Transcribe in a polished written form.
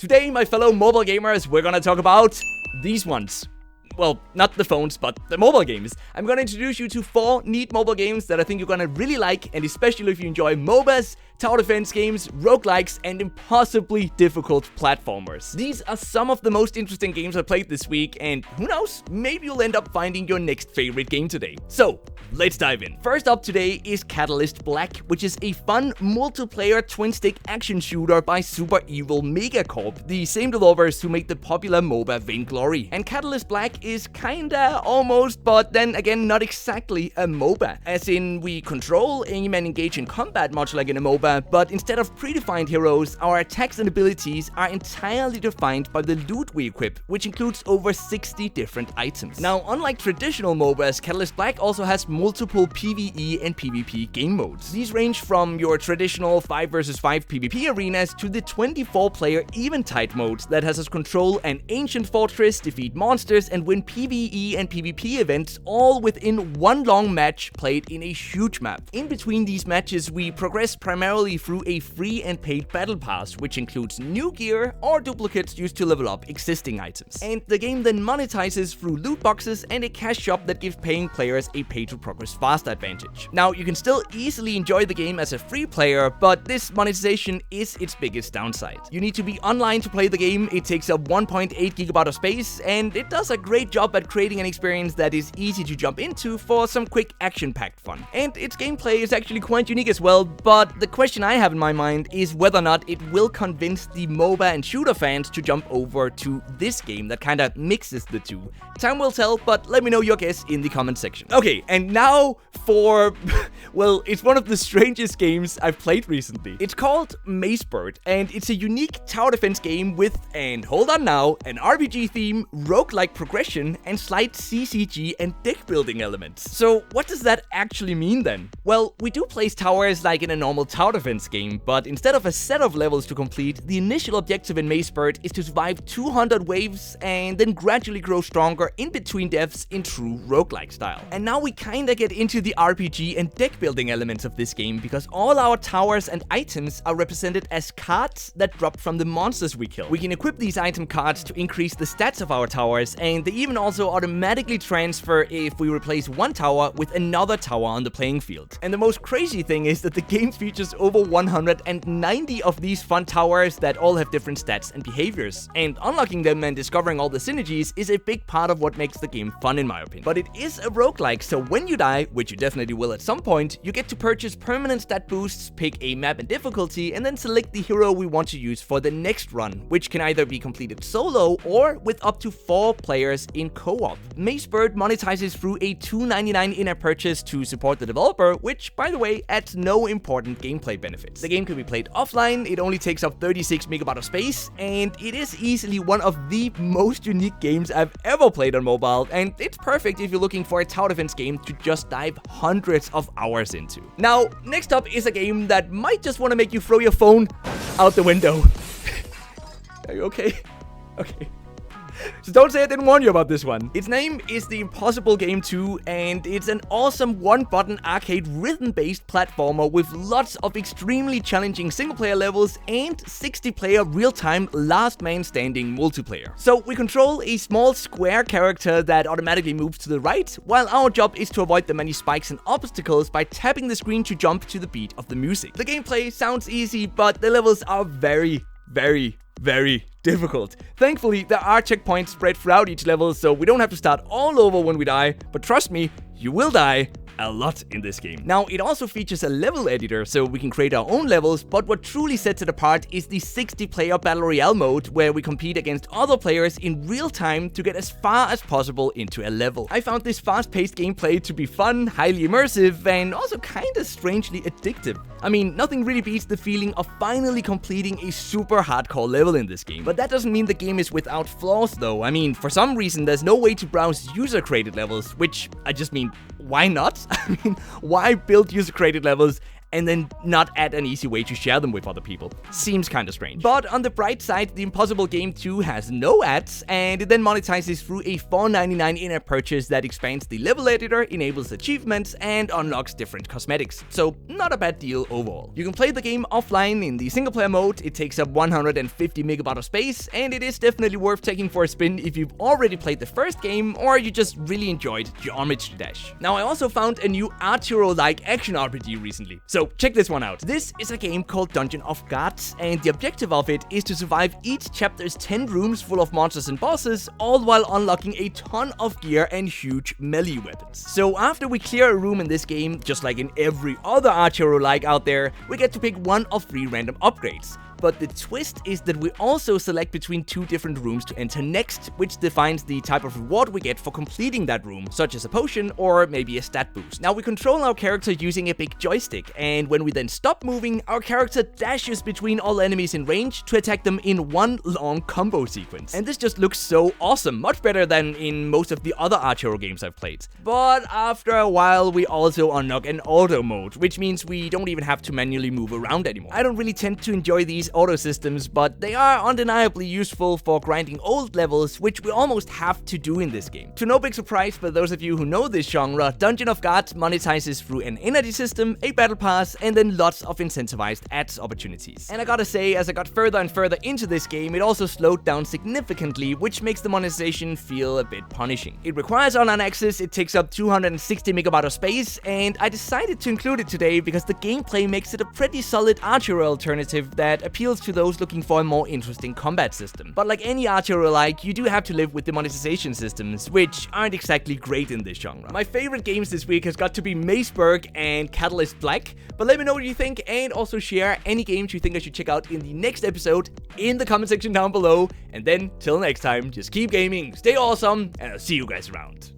Today, my fellow mobile gamers, we're gonna talk about these ones. Well, not the phones, but the mobile games. I'm gonna introduce you to 4 neat mobile games that I think you're gonna really like, and especially if you enjoy MOBAs, tower defense games, roguelikes, and impossibly difficult platformers. These are some of the most interesting games I played this week, and who knows, maybe you'll end up finding your next favorite game today. So, let's dive in. First up today is Catalyst Black, which is a fun multiplayer twin-stick action shooter by Super Evil Megacorp, the same developers who made the popular MOBA Vainglory. And Catalyst Black is kinda, almost, but then again not exactly a MOBA. As in, we control, aim and engage in combat much like in a MOBA, but instead of predefined heroes, our attacks and abilities are entirely defined by the loot we equip, which includes over 60 different items. Now, unlike traditional MOBAs, Catalyst Black also has multiple PvE and PvP game modes. These range from your traditional 5 vs 5 PvP arenas to the 24-player Eventide mode that has us control an ancient fortress, defeat monsters, and win PvE and PvP events all within one long match played in a huge map. In between these matches, we progress primarily through a free and paid battle pass, which includes new gear or duplicates used to level up existing items. And the game then monetizes through loot boxes and a cash shop that gives paying players a pay-to-progress fast advantage. Now, you can still easily enjoy the game as a free player, but this monetization is its biggest downside. You need to be online to play the game, it takes up 1.8 GB of space, and it does a great job at creating an experience that is easy to jump into for some quick action-packed fun. And its gameplay is actually quite unique as well, but the question I have in my mind is whether or not it will convince the MOBA and shooter fans to jump over to this game that kinda mixes the two. Time will tell, but let me know your guess in the comment section. Okay, and now for, well, it's one of the strangest games I've played recently. It's called Mazebert, and it's a unique tower defense game with, and hold on now, an RPG theme, roguelike progression, and slight CCG and deck building elements. So what does that actually mean then? Well, we do place towers like in a normal tower defense game, but instead of a set of levels to complete, the initial objective in Mazebert is to survive 200 waves and then gradually grow stronger in between deaths in true roguelike style. And now we kinda get into the RPG and deck building elements of this game because all our towers and items are represented as cards that drop from the monsters we kill. We can equip these item cards to increase the stats of our towers, and they even also automatically transfer if we replace one tower with another tower on the playing field. And the most crazy thing is that the game features over 190 of these fun towers that all have different stats and behaviors, and unlocking them and discovering all the synergies is a big part of what makes the game fun in my opinion. But it is a roguelike, so when you die, which you definitely will at some point, you get to purchase permanent stat boosts, pick a map and difficulty, and then select the hero we want to use for the next run, which can either be completed solo or with up to 4 players in co-op. Mazebert monetizes through a $2.99 in-app purchase to support the developer, which, by the way, adds no important gameplay benefits. The game can be played offline, it only takes up 36 MB of space, and it is easily one of the most unique games I've ever played on mobile, and it's perfect if you're looking for a tower defense game to just dive hundreds of hours into. Now, next up is a game that might just want to make you throw your phone out the window. Are you okay? Okay. So don't say I didn't warn you about this one. Its name is The Impossible Game 2, and it's an awesome one-button arcade rhythm-based platformer with lots of extremely challenging single-player levels and 60-player real-time last-man-standing multiplayer. So we control a small square character that automatically moves to the right, while our job is to avoid the many spikes and obstacles by tapping the screen to jump to the beat of the music. The gameplay sounds easy, but the levels are very difficult. Thankfully, there are checkpoints spread throughout each level, so we don't have to start all over when we die, but trust me, you will die a lot in this game. Now, it also features a level editor, so we can create our own levels, but what truly sets it apart is the 60-player Battle Royale mode, where we compete against other players in real time to get as far as possible into a level. I found this fast-paced gameplay to be fun, highly immersive, and also kinda strangely addictive. I mean, nothing really beats the feeling of finally completing a super hardcore level in this game. But that doesn't mean the game is without flaws though. I mean, for some reason there's no way to browse user-created levels, which I just mean, why not? I mean, why build user-created levels and then not add an easy way to share them with other people. Seems kinda strange. But on the bright side, the Impossible Game 2 has no ads, and it then monetizes through a $4.99 in-app purchase that expands the level editor, enables achievements, and unlocks different cosmetics. So not a bad deal overall. You can play the game offline in the single player mode. It takes up 150 megabytes of space, and it is definitely worth taking for a spin if you've already played the first game or you just really enjoyed Geometry Dash. Now I also found a new Archero-like action RPG recently, so check this one out. This is a game called Dungeon of Gods, and the objective of it is to survive each chapter's 10 rooms full of monsters and bosses, all while unlocking a ton of gear and huge melee weapons. So after we clear a room in this game, just like in every other Archero-like out there, we get to pick one of 3 random upgrades. But the twist is that we also select between 2 different rooms to enter next, which defines the type of reward we get for completing that room, such as a potion or maybe a stat boost. Now we control our character using a big joystick, and when we then stop moving, our character dashes between all enemies in range to attack them in one long combo sequence. And this just looks so awesome, much better than in most of the other Archero games I've played. But after a while, we also unlock an auto mode, which means we don't even have to manually move around anymore. I don't really tend to enjoy these auto systems, but they are undeniably useful for grinding old levels, which we almost have to do in this game. To no big surprise for those of you who know this genre, Dungeon of Gods monetizes through an energy system, a battle pass, and then lots of incentivized ads opportunities. And I gotta say, as I got further and further into this game, it also slowed down significantly, which makes the monetization feel a bit punishing. It requires online access, it takes up 260 megabytes of space, and I decided to include it today because the gameplay makes it a pretty solid Archero alternative that appeals to those looking for a more interesting combat system. But like any Archero-like, you do have to live with the monetization systems, which aren't exactly great in this genre. My favorite games this week has got to be Mazebert and Catalyst Black, but let me know what you think, and also share any games you think I should check out in the next episode in the comment section down below. And then, till next time, just keep gaming, stay awesome, and I'll see you guys around.